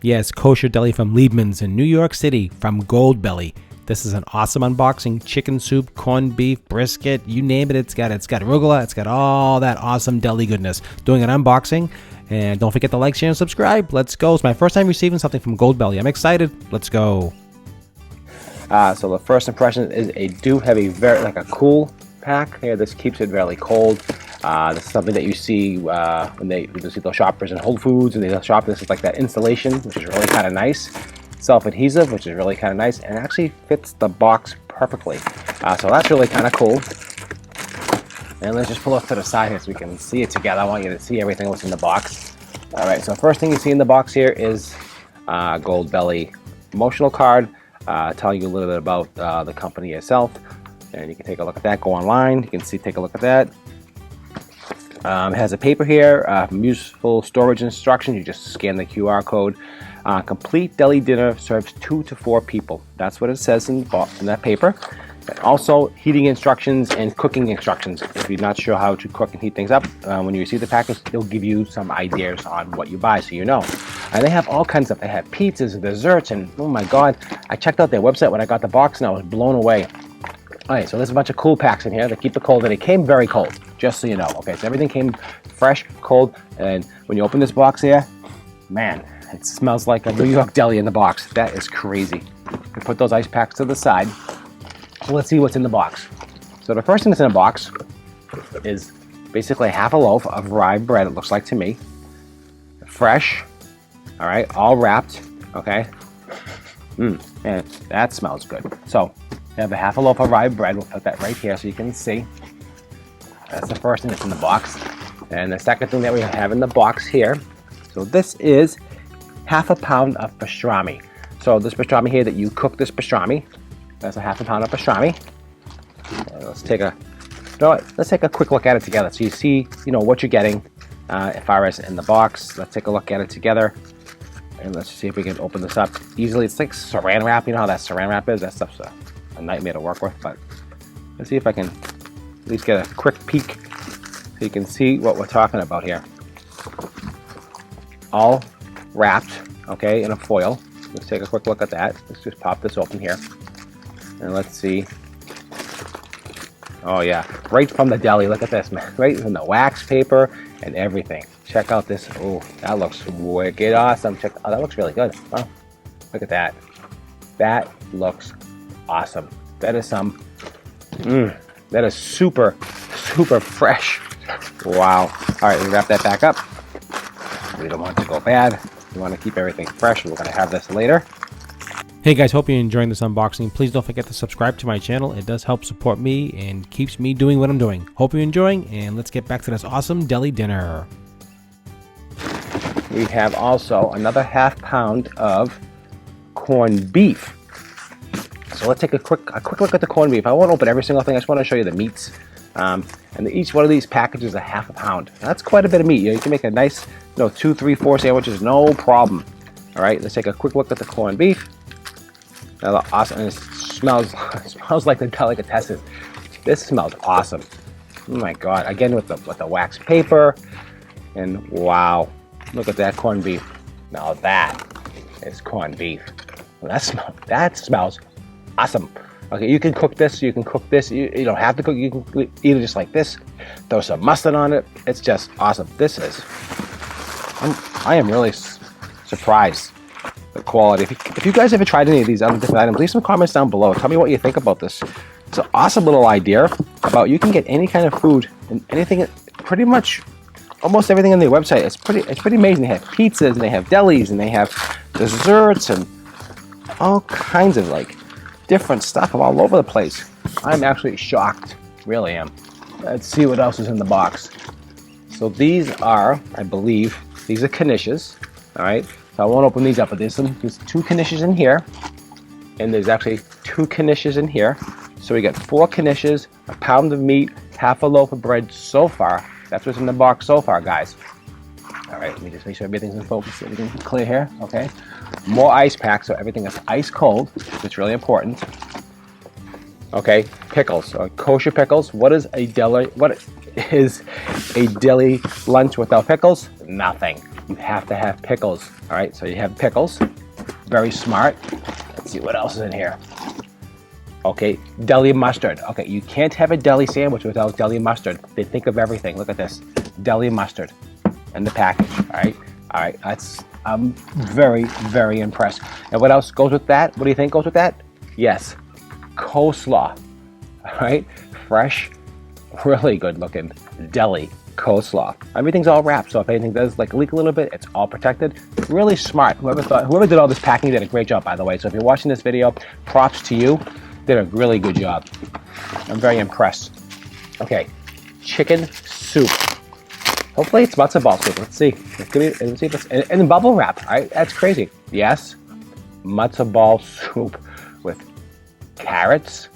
Yes, kosher deli from Liebmans in New York City from Goldbelly. This is an awesome unboxing. Chicken soup, corned beef, brisket, you name it, it's got arugula, it's got all that awesome deli goodness. Doing an unboxing, and don't forget to like, share, and subscribe. Let's go. It's my first time receiving something from Goldbelly. I'm excited. Let's go. So the first impression is they do have a very a cool pack here. This keeps it very cold. This is something that you see when you see those shoppers in Whole Foods and they shop. This is like that insulation, which is really kind of nice. Self-adhesive, which is really kind of nice, and it actually fits the box perfectly. So that's really kind of cool. And let's just pull it to the side here so we can see it together. I want you to see everything that's in the box. All right, so first thing you see in the box here is Goldbelly promotional card, telling you a little bit about the company itself. And you can take a look at that, go online, you can see, take a look at that. It has a paper here, useful storage instructions. You just scan the QR code. Complete deli dinner serves 2 to 4 people. That's what it says in that paper. And also heating instructions and cooking instructions. If you're not sure how to cook and heat things up, when you receive the package, it'll give you some ideas on what you buy so you know. And they have all kinds of, they have pizzas and desserts, and oh my God, I checked out their website when I got the box and I was blown away. All right, so there's a bunch of cool packs in here that keep it cold, and it came very cold, just so you know. Okay, so everything came fresh, cold, and when you open this box here, man, it smells like a New York deli in the box. That is crazy. We put those ice packs to the side. So let's see what's in the box. So the first thing that's in the box is basically half a loaf of rye bread, it looks like to me. Fresh, all right, all wrapped, okay. And that smells good. So we have a half a loaf of rye bread. We'll put that right here so you can see. That's the first thing that's in the box. And the second thing that we have in the box here, so this is half a pound of pastrami. So this pastrami here that you cook this pastrami, that's a half a pound of pastrami. And let's take a quick look at it together so you see, what you're getting as far as in the box. Let's take a look at it together. And let's see if we can open this up easily. It's like saran wrap. You know how that saran wrap is? That stuff's a nightmare to work with, but let's see if I can at least get a quick peek so you can see what we're talking about here. All wrapped, okay, in a foil. Let's take a quick look at that. Let's just pop this open here. And let's see. Oh yeah, right from the deli. Look at this, man. Right from the wax paper and everything. Check out this. Oh, that looks wicked awesome. Oh, that looks really good. Oh, look at that. That looks awesome. That is that is super, super fresh. Wow. All right, we wrap that back up. We don't want it to go bad. We want to keep everything fresh. We're going to have this later. Hey guys, hope you're enjoying this unboxing. Please don't forget to subscribe to my channel. It does help support me and keeps me doing what I'm doing. Hope you're enjoying, and let's get back to this awesome deli dinner. We have also another half pound of corned beef. So let's take a quick look at the corned beef. I won't open every single thing. I just want to show you the meats. And each one of these packages is a half a pound. That's quite a bit of meat. You can make a nice, 2, 3, 4 sandwiches, no problem. All right, let's take a quick look at the corned beef. Now, awesome, and it smells like the delicatessen. This smells awesome. Oh my God! Again with the wax paper, and wow, look at that corned beef. Now that is corned beef. Well, that smells awesome. Okay, you can cook this. You don't have to cook. You can eat it just like this. Throw some mustard on it. It's just awesome. I am really surprised. The quality. If you guys ever tried any of these other different items, leave some comments down below. Tell me what you think about this. It's an awesome little idea about you can get any kind of food and anything, pretty much almost everything on their website. It's pretty amazing. They have pizzas and they have delis and they have desserts and all kinds of different stuff all over the place. I'm actually shocked. Really am. Let's see what else is in the box. So these are, I believe, these are knishes. All right. So I won't open these up, but there's 2 knishes in here, and there's actually 2 knishes in here. So we got 4 knishes, a pound of meat, half a loaf of bread so far. That's what's in the box so far, guys. All right, let me just make sure everything's in focus, everything's clear here, okay? More ice packs, so everything is ice cold. It's really important. Okay, pickles, kosher pickles. What is a deli lunch without pickles? Nothing. you have to have pickles. All right, so you have pickles. Very smart. Let's see what else is in here. Okay, deli mustard. Okay, you can't have a deli sandwich without deli mustard. They think of everything. Look at this, deli mustard in the package. All right. I'm very, very impressed. And what else goes with that? What do you think goes with that? Yes, coleslaw. All right, fresh, really good looking deli coleslaw. Everything's all wrapped, so if anything does like leak a little bit, it's all protected. Really smart. Whoever did all this packing did a great job, by the way. So if you're watching this video, props to you. Did a really good job. I'm very impressed. Okay, chicken soup. Hopefully it's matzo ball soup. Let's see. Let's see if it's in bubble wrap. All right, that's crazy. Yes, matzo ball soup with carrots.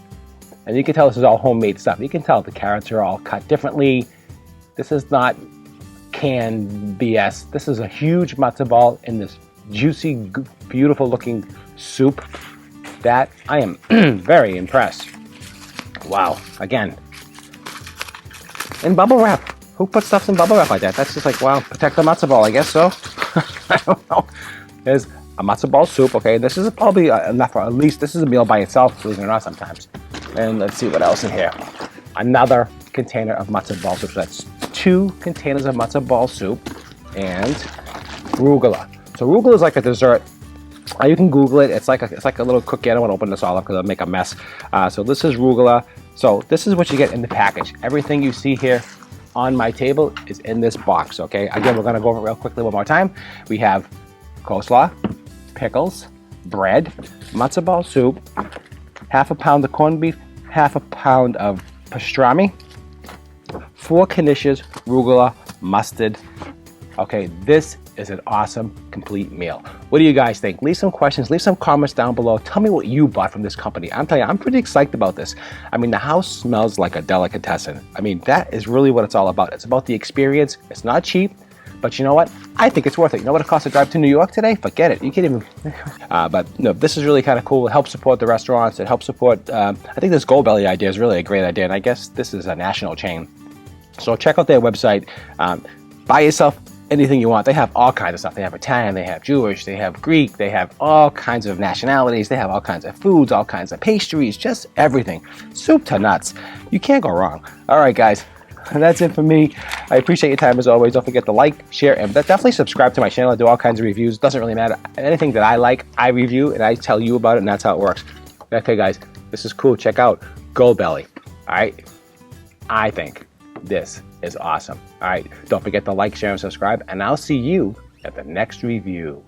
And you can tell this is all homemade stuff. You can tell the carrots are all cut differently. This is not canned BS. This is a huge matzo ball in this juicy, beautiful looking soup that I am very impressed. Wow, again, in bubble wrap. Who puts stuff in bubble wrap like that? That's just like, wow, protect the matzo ball, I guess so. I don't know. There's a matzo ball soup, okay? This is probably enough, or at least this is a meal by itself, believe it or not, sometimes. And let's see what else in here. Another container of matzo ball soup. So that's 2 containers of matzo ball soup and arugula. So arugula is like a dessert. You can Google it. It's like a little cookie. I don't want to open this all up because I'll make a mess. So this is arugula. So this is what you get in the package. Everything you see here on my table is in this box, okay? Again, we're gonna go over it real quickly one more time. We have coleslaw, pickles, bread, matzo ball soup, half a pound of corned beef, half a pound of pastrami, 4 knishes, arugula, mustard. Okay, this is an awesome, complete meal. What do you guys think? Leave some questions, leave some comments down below. Tell me what you bought from this company. I'm telling you, I'm pretty excited about this. I mean, the house smells like a delicatessen. I mean, that is really what it's all about. It's about the experience. It's not cheap, but you know what? I think it's worth it. You know what it costs to drive to New York today? Forget it. You can't even, but no, this is really kind of cool. It helps support the restaurants. It helps support, I think this Goldbelly idea is really a great idea. And I guess this is a national chain. So check out their website. Buy yourself anything you want. They have all kinds of stuff. They have Italian, they have Jewish, they have Greek, they have all kinds of nationalities, they have all kinds of foods, all kinds of pastries, just everything. Soup to nuts. You can't go wrong. All right, guys, that's it for me. I appreciate your time as always. Don't forget to like, share, and definitely subscribe to my channel. I do all kinds of reviews. Doesn't really matter. Anything that I like, I review, and I tell you about it, and that's how it works. Okay, guys, this is cool. Check out Goldbelly. All right? I think this is awesome. All right, don't forget to like, share, and subscribe, and I'll see you at the next review.